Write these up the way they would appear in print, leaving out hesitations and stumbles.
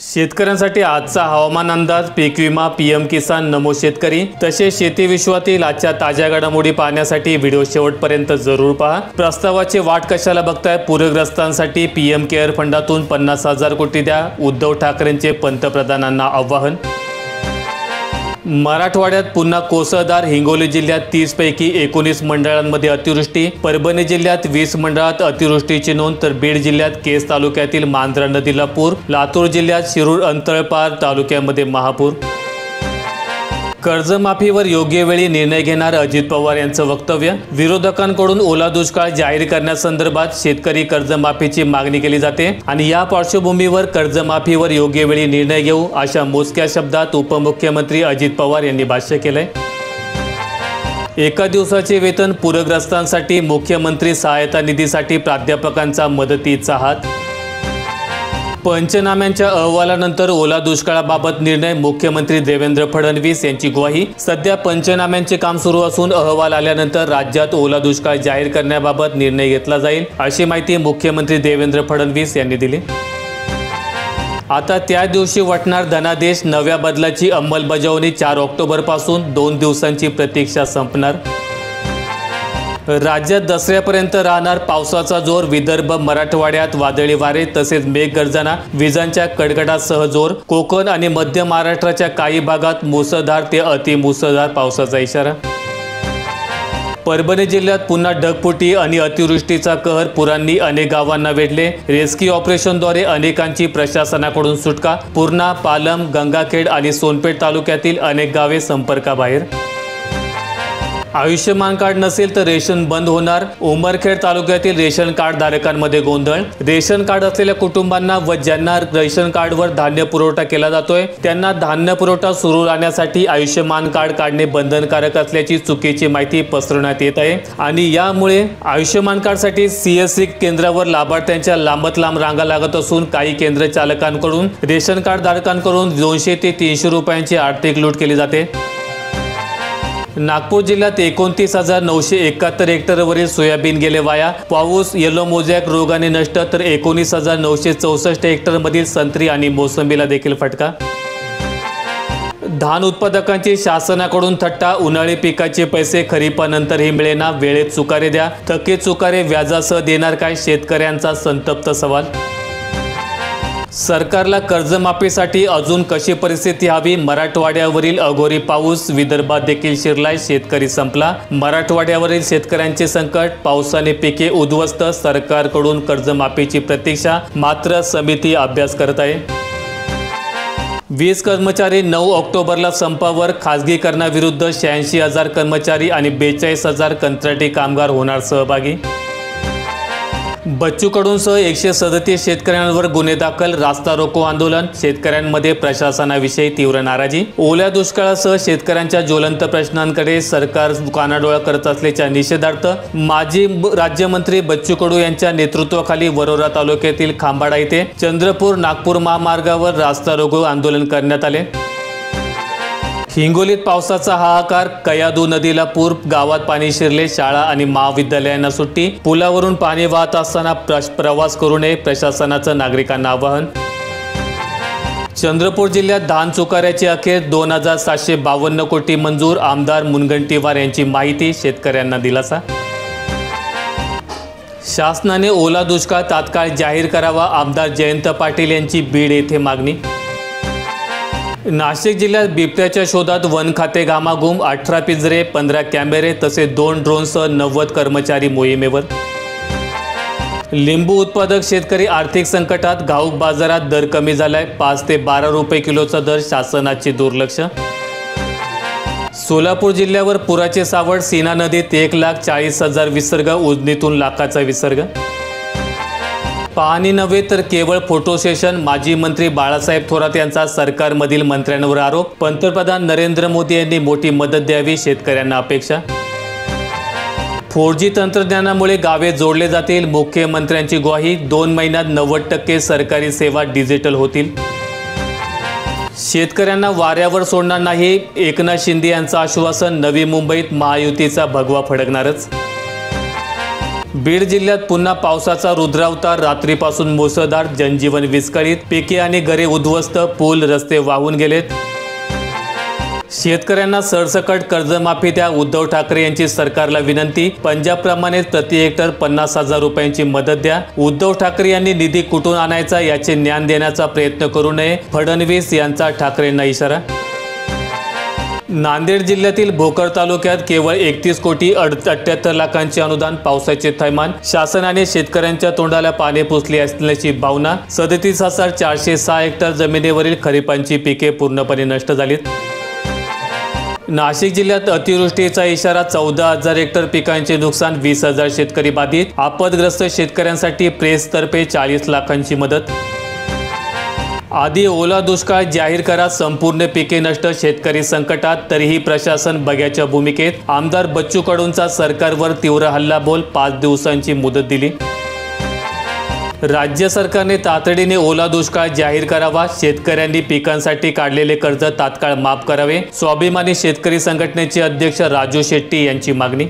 शेतकऱ्यांसाठी आजचा हवामान अंदाज, पीक विमा, पीएम किसान, नमो शेतकरी तसेच शेती विश्वातील आजच्या ताज्या घडामोडी पाहण्यासाठी व्हिडिओ शेवटपर्यंत जरूर पहा। प्रस्तावाची वाट कशाला बघताय? पूरग्रस्तांसाठी पीएम केअर फंडातून 50,000 कोटी द्या, उद्धव ठाकरेंचे पंतप्रधानांना आवाहन। मराठवाड्यात पुन्हा कोसळदार, हिंगोली जिल्ह्यात 30 पैकी 19 मंडळांमध्ये अतिवृष्टी, परभणी जिल्ह्यात 20 मंडळात अतिवृष्टीची नोंद, तर बीड जिल्ह्यात केज तालुक्यातील मांजरा नदीला पूर, लातूर जिल्ह्यात शिरूर अंतळपार तालुक्यामध्ये महापूर। कर्जमाफीवर योग्य वेळी निर्णय घेणार अजित पवार यांचं वक्तव्य, विरोधकांकडून ओला दुष्काळ जाहीर करण्यासंदर्भात शेतकरी कर्जमाफीची मागणी केली जाते आणि या पार्श्वभूमीवर कर्जमाफीवर योग्य वेळी निर्णय घेऊ अशा मोजक्या शब्दात उपमुख्यमंत्री अजित पवार यांनी भाष्य केलंय। एका दिवसाचे वेतन पूरग्रस्तांसाठी, मुख्यमंत्री सहायता निधीसाठी प्राध्यापकांचा मदतीचा हात। पंचनाम्यांच्या अहवालानंतर ओला दुष्काळाबाबत निर्णय, मुख्यमंत्री देवेंद्र फडणवीस यांची ग्वाही। सध्या पंचनाम्यांचे काम सुरू असून अहवाल आल्यानंतर राज्यात ओला दुष्काळ जाहीर करण्याबाबत निर्णय घेतला जाईल, अशी माहिती मुख्यमंत्री देवेंद्र फडणवीस यांनी दिली। आता त्या दिवशी वाटणार धनादेश, नव्या बदलाची अंमलबजावणी 4 ऑक्टोबरपासून 2 दिवसांची प्रतीक्षा संपणार। राज्यात दसऱ्यापर्यंत राहणार पावसाचा जोर, विदर्भ मराठवाड्यात वादळी वारे तसेच मेघगर्जना, विजांच्या कडकडाटासह जोर, कोकण आणि मध्य महाराष्ट्राच्या काही भागात मुसळधार ते अतिमुसळधार पावसाचा इशारा। परभणी जिल्ह्यात पुन्हा ढगफुटी आणि अतिवृष्टीचा कहर, पुरांनी अनेक गावांना वेढले, रेस्क्यू ऑपरेशनद्वारे अनेकांची प्रशासनाकडून सुटका, पूर्णा, पालम, गंगाखेड आणि सोनपेठ तालुक्यातील अनेक गावे संपर्काबाहेर। आयुष्यमान कार्ड नसेल तर रेशन बंद होणार, उमरखेड तालुक्यातील रेशन कार्ड धारकांमध्ये गोंधळ। रेशन कार्ड असलेल्या कुटुंबांना व ज्यांना रेशन कार्डवर धान्य पुरवठा केला जातोय त्यांना धान्य पुरवठा सुरू राहण्यासाठी आयुष्यमान कार्ड काढणे बंधनकारक असल्याची चुकीची माहिती पसरवण्यात येत आहे आणि यामुळे आयुष्यमान कार्डसाठी सीएससी केंद्रावर लाभार्थ्यांच्या लांबत लांब रांगा लागत असून काही केंद्र चालकांकडून रेशन कार्ड धारकांकडून 200 ते 300 रुपयांची आर्थिक लूट केली जाते। नागपूर जिल्ह्यात 29,971 हेक्टरवरील सोयाबीन गेले वाया, पाऊस, येलो मोझॅक रोगाने नष्ट, तर 19,964 हेक्टरमधील संत्री आणि मोसंबीला देखील फटका। धान उत्पादकांची शासनाकडून थट्टा, उन्हाळी पिकाचे पैसे खरीपानंतरही मिळेना, वेळेत चुकारे द्या, थकीत चुकारे व्याजासह देणार काय, शेतकऱ्यांचा संतप्त सवाल। सरकारला कर्जमाफीसाठी अजून कशी परिस्थिती हवी, मराठवाड्यावरील अघोरी पाऊस, विदर्भात देखील शिरलाय, शेतकरी संपला, मराठवाड्यावरील शेतकऱ्यांचे संकट, पावसाने पिके उद्ध्वस्त, सरकारकडून कर्जमाफीची प्रतीक्षा, मात्र समिती अभ्यास करत आहे। 20 कर्मचारी 9 ऑक्टोबरला संपावर, खासगीकरणाविरुद्ध 86,000 कर्मचारी आणि 42,000 कंत्राटी कामगार होणार सहभागी। बच्चू कडूंसह 137 शेतकऱ्यांवर गुन्हे दाखल, रास्ता रोको आंदोलन, शेतकऱ्यांमध्ये प्रशासनाविषयी तीव्र नाराजी। ओल्या दुष्काळासह शेतकऱ्यांच्या ज्वलंत प्रश्नांकडे सरकार कानाडोळा करत असल्याच्या निषेधार्थ माजी राज्यमंत्री बच्चू कडू यांच्या नेतृत्वाखाली वरोरा तालुक्यातील खांबाडा येथे चंद्रपूर नागपूर महामार्गावर रास्ता रोको आंदोलन करण्यात आले। हिंगोलीत पावसाचा हाहाकार, कयाधू नदीला पूर, गावात पाणी शिरले, शाळा आणि महाविद्यालयांना सुट्टी, पुलावरून पाणी वाहत असताना प्रवास करू नये, प्रशासनाचं नागरिकांना आवाहन। चंद्रपूर जिल्ह्यात धान चुकाऱ्याची अखेर, 2,752 कोटी मंजूर, आमदार मुनगंटीवार यांची माहिती, शेतकऱ्यांना दिलासा। शासनाने ओला दुष्काळ तात्काळ जाहीर करावा, आमदार जयंत पाटील यांची बीड येथे मागणी। नाशिक जिल्ह्यात बिबट्याच्या शोधात वन खाते घामाघूम, 18 पिंजरे, 15 कॅमेरे तसेच 2 ड्रोनसह 90 कर्मचारी मोहिमेवर। लिंबू उत्पादक शेतकरी आर्थिक संकटात, घाऊक बाजारात दर कमी झालाय, 5 ते 12 रुपये किलोचा दर, शासनाचे दुर्लक्ष। सोलापूर जिल्ह्यावर पुराचे सावट, सीना नदीत 1,40,000 विसर्ग, उजनीतून लाखाचा विसर्ग। पाहणी नव्हे तर केवळ फोटो सेशन, माजी मंत्री बाळासाहेब थोरात यांचा सरकारमधील मंत्र्यांवर आरोप, पंतप्रधान नरेंद्र मोदी यांनी मोठी मदत द्यावी, शेतकऱ्यांना अपेक्षा। 4G तंत्रज्ञानामुळे गावे जोडले जातील, मुख्यमंत्र्यांची ग्वाही, 2 महिन्यात 90% सरकारी सेवा डिजिटल होतील। शेतकऱ्यांना वाऱ्यावर सोडणार नाही, एकनाथ शिंदे यांचं आश्वासन, नवी मुंबईत महायुतीचा भगवा फडकणारच। बीड जिल्ह्यात पुन्हा पावसाचा रुद्रावतार, रात्रीपासून मुसळधार, जनजीवन विस्कळीत, पिके आणि घरे उद्ध्वस्त, पूल रस्ते वाहून गेलेत। शेतकऱ्यांना सरसकट कर्जमाफी द्या, उद्धव ठाकरे यांची सरकारला विनंती। पंजाबप्रमाणेच प्रति हेक्टर 50,000 रुपयांची मदत द्या। उद्धव ठाकरे यांनी निधी कुठून आणायचा याचे ज्ञान देण्याचा प्रयत्न करू नये, फडणवीस यांचा ठाकरेंना इशारा। नांदेड जिल्ह्यातील भोकर तालुक्यात केवळ 31 कोटी 78 लाखांचे अनुदान, पावसाचे थैमान, शासनाने शेतकऱ्यांच्या तोंडाला पाणी पुसले असल्याची भावना। 37,406 हेक्टर जमिनीवरील खरीपांची पिके पूर्णपणे नष्ट झालीत। नाशिक जिल्ह्यात अतिवृष्टीचा इशारा, 14,000 हेक्टर पिकांचे नुकसान, 20,000 शेतकरी बाधित। आपदग्रस्त शेतकऱ्यांसाठी प्रेसतर्फे 40 लाखांची मदत। आधी ओला दुष्काळ जाहीर करा, संपूर्ण पिके नष्ट, शेतकरी संकटात, तरीही प्रशासन बघ्याच्या भूमिकेत। आमदार बच्चू कडूंचा सरकारवर तीव्र हल्लाबोल, 5 दिवसांची मुदत दिली। राज्य सरकारने तातडीने ओला दुष्काळ जाहीर करावा, शेतकऱ्यांनी पिकांसाठी काढलेले कर्ज तात्काळ माफ करावे, स्वाभिमानी शेतकरी संघटनेचे अध्यक्ष राजू शेट्टी यांची मागणी।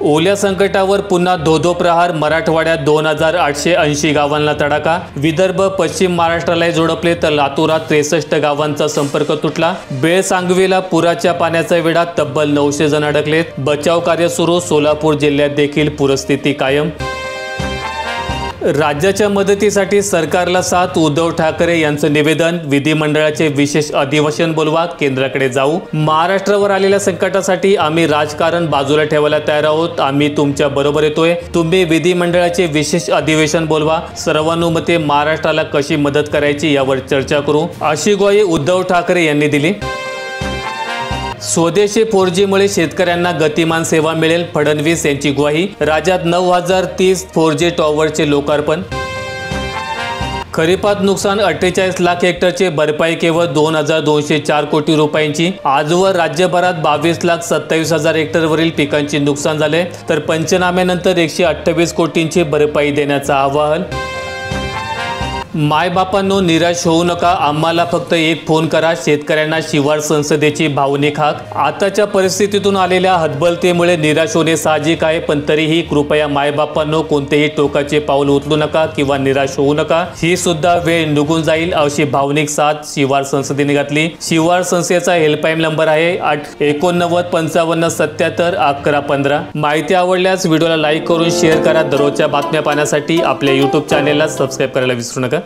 ओल्या संकटावर पुन्हा धोधो प्रहार, मराठवाड्यात 2,880 गावांना तडाखा, विदर्भ पश्चिम महाराष्ट्राला जोडपले तर लातूरात 63 गावांचा संपर्क तुटला। बेळसांगवीला पुराच्या पाण्याचा वेढा, तब्बल 900 जण अडकलेत, बचाव कार्य सुरू, सोलापूर जिल्ह्यात देखील पूरस्थिती कायम। राज्याच्या मदतीसाठी सरकारला साथ, उद्धव ठाकरे यांचं निवेदन, विधिमंडळाचे विशेष अधिवेशन बोलवा, केंद्राकडे जाऊ, महाराष्ट्रावर आलेल्या संकटासाठी आम्ही राजकारण बाजूला ठेवायला तयार आहोत, आम्ही तुमच्या बरोबर येतोय, तुम्ही विधिमंडळाचे विशेष अधिवेशन बोलवा, सर्वानुमते महाराष्ट्राला कशी मदत करायची यावर चर्चा करू, अशी ग्वाही उद्धव ठाकरे यांनी दिली। स्वदेशी 4G मुळे शेतकऱ्यांना गतिमान सेवा मिळेल, फडणवीस यांची ग्वाही, राज्यात 9,030 4G टॉवरचे लोकार्पण। खरीपात नुकसान, 48 लाख हेक्टरचे भरपाई केवळ 2,204 कोटी रुपयांची। आजवर राज्यभरात 22,27,000 हेक्टरवरील पिकांचे नुकसान झाले, तर पंचनाम्यानंतर 128 कोटींची भरपाई देण्याचं आवाहन। मायबापांनो निराश होऊ नका, आम्हाला फक्त एक फोन करा, शेतकऱ्यांना शिवार संसदेची भावनिक हाक। आताच्या परिस्थितीतून आलेल्या हतबलतेमुळे निराश होणे साहजिक आहे, पण तरीही कृपया मायबापांनो कोणतेही टोकाचे पाऊल उचलू नका किंवा निराश होऊ नका, ही सुद्धा वेळ निघून जाईल, अशी भावनिक साथ शिवार संसदेने घातली। शिवार संस्थेचा हेल्पलाईन नंबर आहे 8955771115। माहिती आवडल्यास व्हिडिओला लाईक करून शेअर करा। दररोजच्या बातम्या पाहण्यासाठी आपल्या YouTube चॅनेलला सबस्क्राईब करायला विसरू नका।